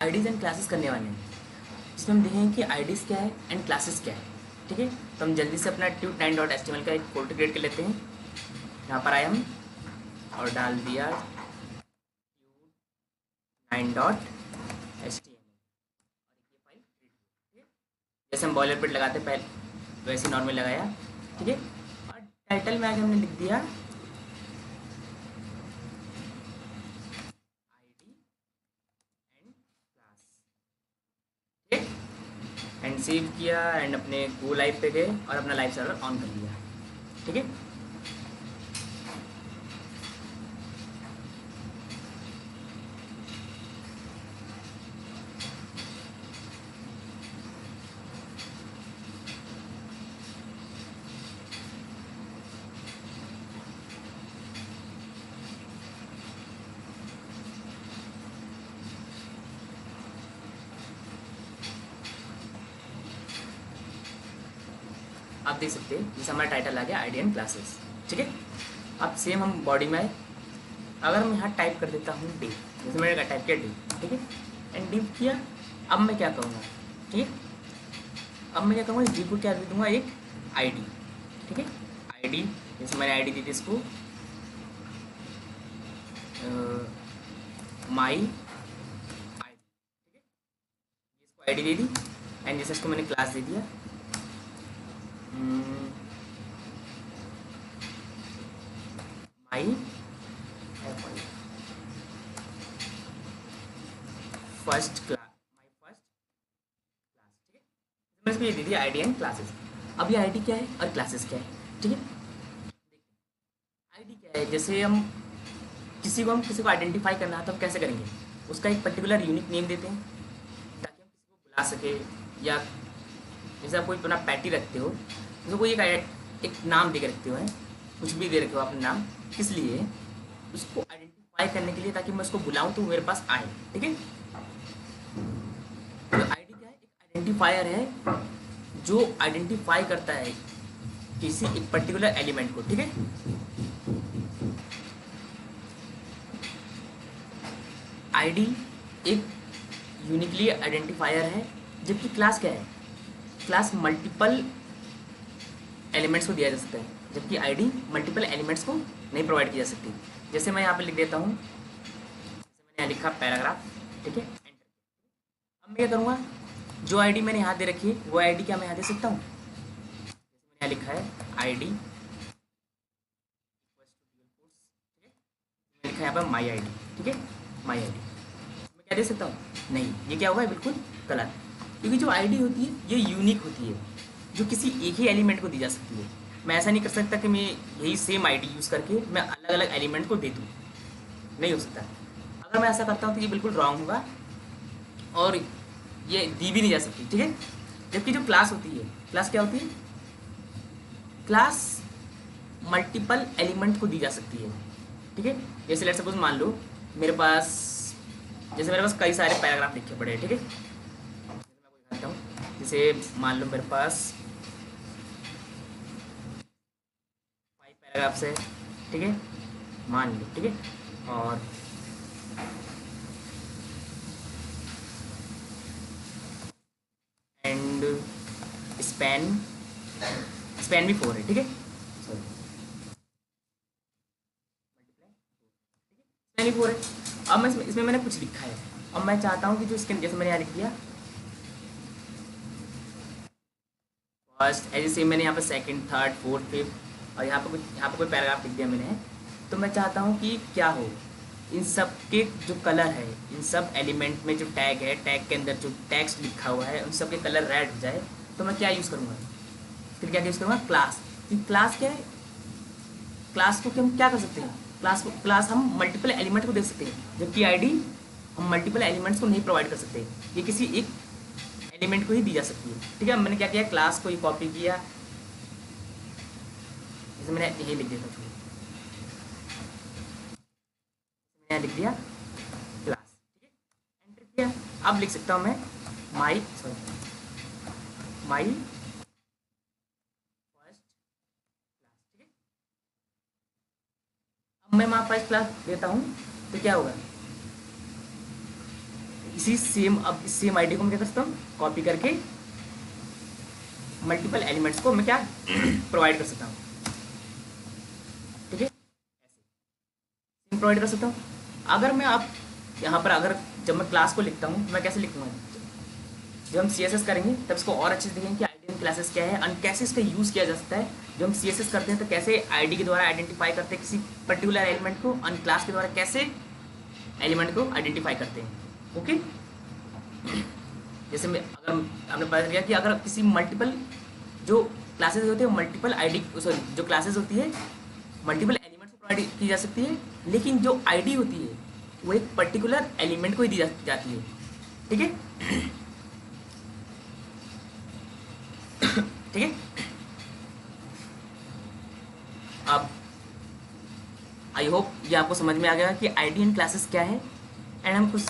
IDs and classes करने वाले हैं, जिसमें हम देखेंगे कि आईडीज़ क्या है एंड क्लासेस क्या है। ठीक है, तो हम जल्दी से अपना tut9.html का एक फोल्डर क्रिएट कर लेते हैं। यहाँ पर आए हम और डाल दिया tut9.html। जैसे हम बॉयलर पेट लगाते पहले वैसे नॉर्मल लगाया। ठीक है, और टाइटल में आगे हमने लिख दिया आईडी एंड क्लास। ठीक है, एंड सेव किया एंड अपने गो लाइव पे गए और अपना लाइव सर्वर ऑन कर लिया। ठीक है, आप देख सकते हैं जैसे हमारा टाइटल आ गया आईडी एंड क्लासेस। ठीक है, अब सेम हम बॉडी में आए, अगर मैं यहाँ टाइप कर देता हूँ डिव, जैसे मैंने टाइप किया डिव। ठीक है, एंड डिव किया। अब मैं क्या करूँगा, ठीक है, अब मैं क्या करूँगा, इस डिव को क्या दे दूँगा, एक आईडी। ठीक है, आईडी, जैसे मैंने आईडी दी थी इसको माई आईडी। ठीक है, इसको आईडी दे दी एंड जैसे इसको मैंने क्लास दे दिया my first class, my first class. ठीक है, मैंने इसको ये दे दिया आईडी एंड क्लासेस। अब ये आईडी क्या है और क्लासेस क्या है। ठीक है, आईडी क्या है, जैसे हम किसी को आइडेंटिफाई करना है तो हम कैसे करेंगे, उसका एक पर्टिकुलर यूनिक नेम देते हैं ताकि हम किसी को बुला सके, या जैसे आप कोई अपना पैटी रखते हो तो कोई एक नाम दे के रखते हो, है कुछ भी दे रखे हो अपने नाम, किस लिए, उसको आइडेंटिफाई करने के लिए, ताकि मैं उसको बुलाऊं तो मेरे पास आए। ठीक है, तो आईडी क्या है, एक आइडेंटिफायर है जो आइडेंटिफाई करता है किसी एक पर्टिकुलर एलिमेंट को। ठीक है, आईडी एक यूनिकली आइडेंटिफायर है, जबकि क्लास क्या है, क्लास मल्टीपल एलिमेंट्स को दिया जा सकता है, जबकि आईडी मल्टीपल एलिमेंट्स को नहीं प्रोवाइड की जा सकती। जैसे मैं यहाँ पे लिख देता हूँ, जैसे मैंने यहाँ लिखा पैराग्राफ। ठीक है, एंटर। अब मैं क्या करूँगा, जो आईडी मैंने यहाँ दे रखी है वो आईडी क्या मैं यहाँ दे सकता हूँ, जैसे मैंने यहाँ लिखा है आईडी, मैंने लिखा है यहाँ पर माई आईडी। ठीक है, माई आईडी मैं क्या दे सकता हूँ, नहीं, ये क्या होगा, बिल्कुल गलत, क्योंकि जो आईडी होती है ये यूनिक होती है, जो किसी एक ही एलिमेंट को दी जा सकती है। मैं ऐसा नहीं कर सकता कि मैं यही सेम आईडी यूज़ करके मैं अलग अलग एलिमेंट को दे दूँ, नहीं हो सकता। अगर मैं ऐसा करता हूँ तो ये बिल्कुल रॉन्ग होगा और ये दी भी नहीं जा सकती। ठीक है, जबकि जो क्लास होती है, क्लास क्या होती है, क्लास मल्टीपल एलिमेंट को दी जा सकती है। ठीक है, जैसे लेट सपोज मान लो मेरे पास, जैसे मेरे पास कई सारे पैराग्राफ लिखे पड़े हैं। ठीक है, जैसे मैं कोई करता हूँ, जैसे मान लो मेरे पास 5 पैराग्राफ्स है। ठीक है, मान लो। ठीक है, और एंड स्पैन, स्पैन भी 4 है। ठीक है, सॉरी, स्पैन भी 4 है। अब मैं इसमें मैंने कुछ लिखा है, अब मैं चाहता हूँ कि जो इसके, जैसे मैंने यहाँ लिख दिया फर्स्ट, ऐसे सेम मैंने यहाँ पर सेकंड, थर्ड, फोर्थ, फिफ्थ, और यहाँ पर कोई पैराग्राफ लिख दिया मैंने। तो मैं चाहता हूँ कि क्या हो, इन सब के जो कलर है, इन सब एलिमेंट में जो टैग है, टैग के अंदर जो टेक्स्ट लिखा हुआ है, उन सब के कलर रेड हो जाए। तो मैं क्या यूज़ करूँगा, फिर क्या यूज़ करूँगा, क्लास। क्लास क्या है, क्लास को हम क्या कर सकते हैं, क्लास हम मल्टीपल एलिमेंट को दे सकते हैं, जबकि आईडी हम मल्टीपल एलिमेंट्स को नहीं प्रोवाइड कर सकते, ये किसी एक एलिमेंट को ही दी जा सकती है। ठीक है, मैंने क्या किया, क्लास को ही कॉपी किया, जैसे मैंने यही लिख दिया था, मैंने लिख दिया क्लास। ठीक है, एंटर किया। अब लिख सकता हूँ मैं माई फर्स्ट क्लास। ठीक है, अब मैं माई फर्स्ट क्लास देता हूँ तो क्या होगा, इसी सेम, अब इस सेम आईडी को मैं क्या कर सकता हूँ, कॉपी करके मल्टीपल एलिमेंट्स को मैं क्या प्रोवाइड कर सकता हूँ, ठीक है, ऐसे प्रोवाइड कर सकता हूँ। अगर मैं आप यहाँ पर अगर जब मैं क्लास को लिखता हूँ तो मैं कैसे लिखूँगा, जब हम सी एस एस करेंगे तब इसको और अच्छे से देखेंगे कि आईडी क्लासेस क्या है और कैसे इसका यूज़ किया जा सकता है। जब हम सी एस एस करते हैं तो कैसे आईडी के द्वारा आइडेंटिफाई करते हैं किसी पर्टिकुलर एलिमेंट को, और क्लास के द्वारा कैसे एलिमेंट को आइडेंटिफाई करते हैं। ओके, जैसे मैं अगर आपने पता किया कि अगर किसी मल्टीपल जो क्लासेस होती है, मल्टीपल आईडी, सॉरी जो क्लासेस होती है मल्टीपल एलिमेंट्स को प्रोवाइड की जा सकती है, लेकिन जो आईडी होती है वो एक पर्टिकुलर एलिमेंट को ही दी जाती है, ठीक है, ठीक है। अब आई होप ये आपको समझ में आ गया कि आईडी एंड क्लासेस क्या है। एंड हम कुछ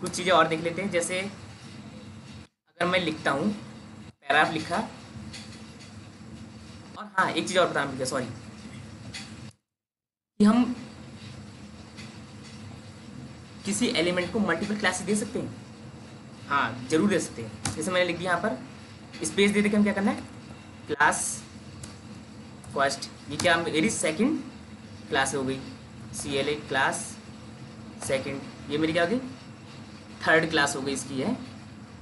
चीज़ें और देख लेते हैं। जैसे अगर मैं लिखता हूँ पैराग्राफ लिखा, और हाँ एक चीज़ और बताना भूल गया, सॉरी, कि हम किसी एलिमेंट को मल्टीपल क्लासेस दे सकते हैं। हाँ जरूर दे सकते हैं। जैसे मैंने लिख दिया यहाँ पर स्पेस दे के हम क्या करना है, क्लास फर्स्ट, ये क्या मेरी सेकंड क्लास हो गई, CLA क्लास सेकंड, ये मेरी क्या हो गई, थर्ड क्लास हो गई इसकी है।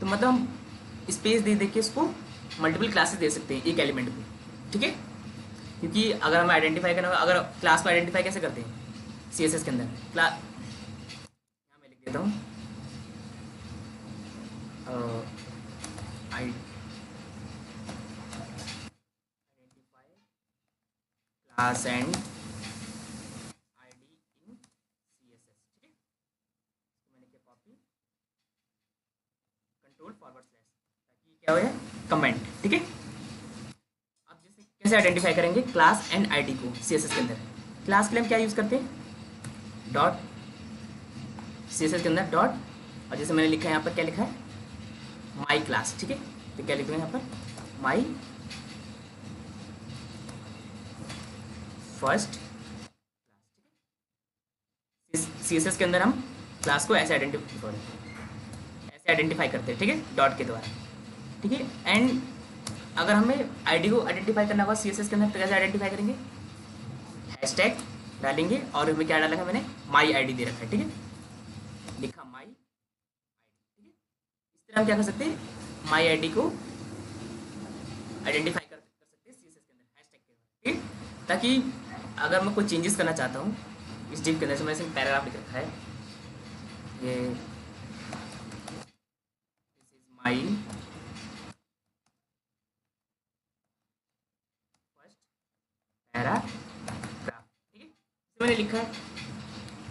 तो मतलब हम स्पेस दे के इसको मल्टीपल क्लासेस दे सकते हैं एक एलिमेंट को, ठीक है। क्योंकि अगर हम आइडेंटिफाई करना, अगर क्लास को आइडेंटिफाई कैसे करते हैं CSS के अंदर, क्लास यहाँ मैं लिख देता हूँ identify class and ID in CSS, ठीक है। तो मैंने किया कॉपी, कंट्रोल फॉरवर्ड स्लैश, ताकि क्या हो जाए कमेंट, ठीक है। अब जैसे कैसे आइडेंटिफाई करेंगे क्लास एंड आईडी को CSS के अंदर, क्लास के लिए हम क्या यूज़ करते हैं, डॉट, CSS के अंदर डॉट, और जैसे मैंने लिखा है यहाँ पर क्या लिखा है, माई क्लास, ठीक है। तो क्या लिखूँगा यहाँ पर, माई फर्स्ट क्लास, CSS के अंदर हम क्लास को ऐसे आइडेंटिफाई करते हैं, ठीक है, डॉट के द्वारा, ठीक है। एंड अगर हमें आईडी को आइडेंटिफाई करना होगा CSS के अंदर तो कैसे आइडेंटिफाई करेंगे, हैशटैग डालेंगे, और इसमें क्या डाला है मैंने, माई आईडी दे रखा है, ठीक है, लिखा माई आईडी, ठीक है। इस तरह हम क्या कर सकते हैं, माई आईडी को आइडेंटिफाई कर सकते हैं CSS के अंदर हैशटैग के द्वारा, ठीक है। ताकि अगर मैं कोई चेंजेस करना चाहता हूँ इस डिव के अंदर, से मैंने पैराग्राफ लिख रखा है, ये this is my first paragraph, ठीक है। इसे मैंने लिखा है।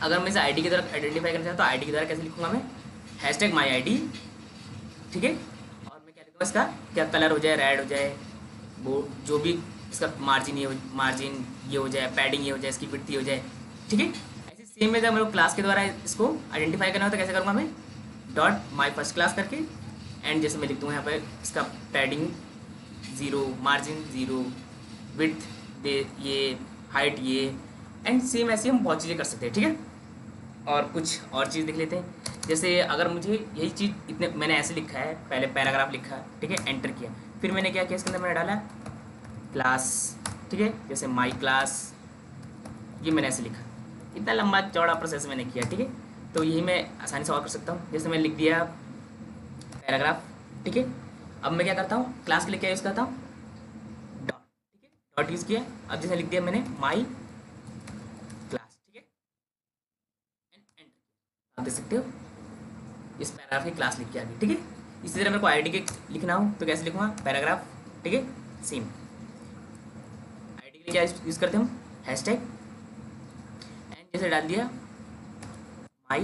अगर मैं इसे आईडी की तरफ आइडेंटिफाई करना चाहता हूँ तो आईडी की तरह कैसे लिखूंगा मैं, हैशटैग माई आईडी, ठीक है। और मैं क्या लिखूँगा, इसका क्या कलर हो जाए, रेड हो जाए, वो जो भी इसका मार्जिन ये हो जाए, पैडिंग ये हो जाए, इसकी विड्थ ये हो जाए, ठीक है। ऐसे सेम में जब मेरे को क्लास के द्वारा इसको आइडेंटिफाई करना हो तो कैसे करूँगा मैं, डॉट माई फर्स्ट क्लास करके, एंड जैसे मैं लिख दूँगा यहाँ पर इसका पैडिंग 0, मार्जिन 0, विड्थ दे ये, हाइट ये, एंड सेम ऐसे हम बहुत चीज़ें कर सकते हैं, ठीक है। और कुछ और चीज़ देख लेते हैं। जैसे अगर मुझे यही चीज़ इतने मैंने ऐसे लिखा है, पहले पैराग्राफ लिखा, ठीक है, एंटर किया, फिर मैंने क्या किया, इसके अंदर मैंने डाला क्लास, ठीक है, जैसे माई क्लास, ये मैंने ऐसे लिखा, इतना लंबा चौड़ा प्रोसेस मैंने किया, ठीक है। तो यही मैं आसानी से और कर सकता हूँ। जैसे मैंने लिख दिया पैराग्राफ, ठीक है। अब मैं क्या करता हूँ, क्लास के लिए क्या यूज़ करता हूँ, डॉट, ठीक है, डॉट यूज़ किया। अब जैसे लिख दिया मैंने माई क्लास, ठीक है, एंड एंटर, आप देख सकते हो इस पैराग्राफ की क्लास लिख के आ गई, ठीक है। इसी तरह मेरे को आईडी के लिखना हो तो कैसे लिखूँगा, पैराग्राफ, ठीक है, सेम। आईडी के लिए क्या यूज़ करते हैं हम, हैशटैग, एंड जैसे डाल दिया माई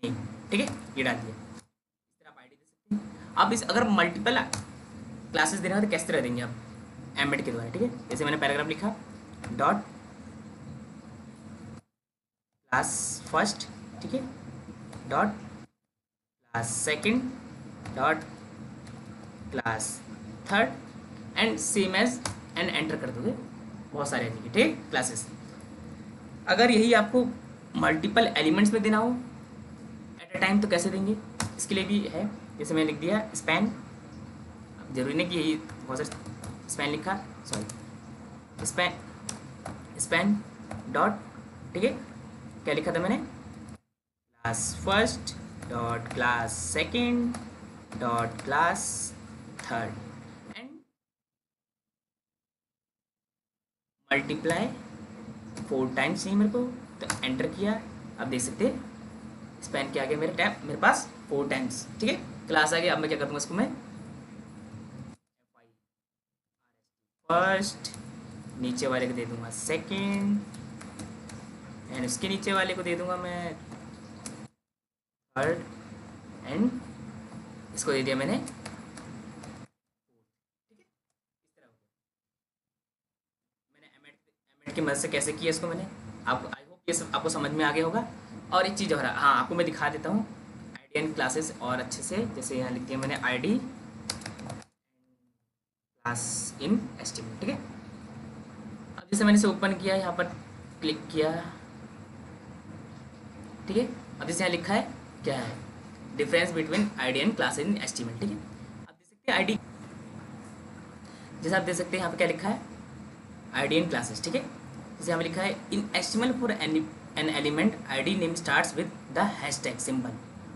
नेम, ठीक है, ये डाल दिया। इस तरह आप आईडी दे सकते हैं। अब इस अगर मल्टीपल क्लासेस देना हो तो किस तरह देंगे आप, एम्बेड के द्वारा, ठीक है। जैसे मैंने पैराग्राफ लिखा, डॉट क्लास फर्स्ट, ठीक है, dot class second, dot class third, and same age, and enter कर दोगे, बहुत सारे आ जाएंगे, ठीक है, क्लासेस। अगर यही आपको मल्टीपल एलिमेंट्स में देना हो एट अ टाइम तो कैसे देंगे, इसके लिए भी है। जैसे मैंने लिख दिया स्पैन, जरूरी नहीं कि यही बहुत सारे स्पैन लिखा, सॉरी स्पैन स्पैन डॉट, ठीक है, क्या लिखा था मैंने, class first dot class second dot class third and multiply 4 times नहीं मेरे को, तो एंटर किया। अब देख सकते हैं स्पैन क्या आ गया मेरे टैब मेरे पास 4 टाइम्स, ठीक है, क्लास आ गया। अब मैं क्या करूँगा, इसको मैं फर्स्ट, नीचे वाले को दे दूंगा सेकेंड, एंड उसके नीचे वाले को दे दूंगा मैं थर्ड, एंड इसको दे दिया मैंने, ठीक है, इस तरह हो गया। मैंने एमेंड की मदद से कैसे किया इसको मैंने, आपको आई होप ये सब आपको समझ में आ गया होगा। और एक चीज़ और है, हाँ आपको मैं दिखा देता हूँ आईडी एंड क्लासेस और अच्छे से, जैसे यहाँ लिख दिया मैंने आईडी क्लास इन एचटीएमएल, ठीक है। अब जैसे मैंने इसे ओपन किया, यहाँ पर क्लिक किया, ठीक है। अब जैसे यहाँ लिखा है क्या है, difference between ID and class in HTML, ठीक है। आप देख सकते हैं आईडी, जैसे आप देख सकते हैं यहाँ पे क्या लिखा है, आईडी एंड क्लासेस, ठीक है। जैसे यहाँ पे लिखा है in HTML for an element ID name starts with the hashtag symbol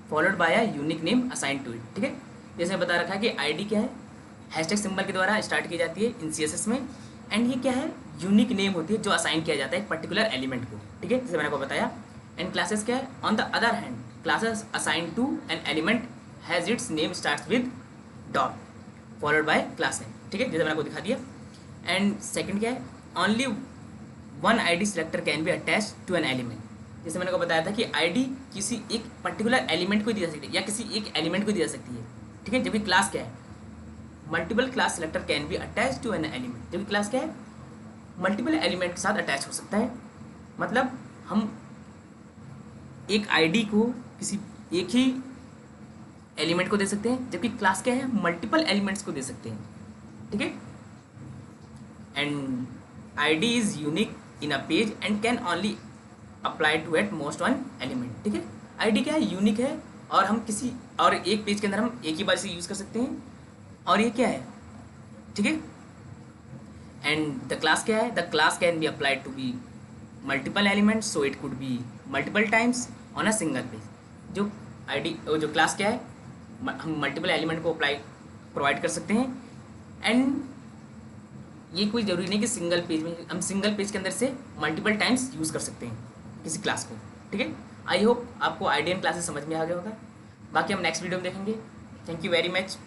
followed by a unique name assign to it, ठीक है। जैसे बता रखा है कि आईडी क्या है, हैशटैग सिंबल के द्वारा स्टार्ट की जाती है इन सीएसएस में, एंड ये क्या है, यूनिक नेम होती है जो असाइन किया जाता है एक पर्टिकुलर एलिमेंट को, ठीक है, जैसे मैंने आपको बताया। एंड क्लासेस क्या है, on the other hand classes assign to an element has its name starts with dot followed by class name, ठीक है, जैसे मैंने आपको दिखा दिया। एंड सेकंड क्या है, only one ID selector can be attach to an element, जैसे मैंने को बताया था कि आईडी किसी एक पर्टिकुलर एलिमेंट को दी जा सकती है या किसी एक एलिमेंट को दी जा सकती है, ठीक है। जबकि क्लास क्या है, multiple class selector can be attach to an element, जबकि क्लास क्या है, मल्टीपल एलिमेंट के साथ अटैच हो सकता है। मतलब हम एक आईडी को किसी एक ही एलिमेंट को दे सकते हैं, जबकि क्लास क्या है, मल्टीपल एलिमेंट्स को दे सकते हैं, ठीक है। And ID is unique in a page and can only apply to at most one element, ठीक है। आईडी क्या है, यूनिक है, और हम किसी और एक पेज के अंदर हम एक ही बार से यूज़ कर सकते हैं, और ये क्या है, ठीक है। एंड द क्लास क्या है, the class can be applied to be multiple elements, so it could be multiple times on a single page. जो आईडी जो क्लास क्या है, हम मल्टीपल एलिमेंट को अप्लाई प्रोवाइड कर सकते हैं, एंड ये कोई ज़रूरी नहीं कि सिंगल पेज में, हम सिंगल पेज के अंदर से मल्टीपल टाइम्स यूज़ कर सकते हैं किसी क्लास को, ठीक है। आई होप आपको आईडी एंड क्लासेस समझ में आ गया होगा। बाकी हम नेक्स्ट वीडियो में देखेंगे। Thank you very much.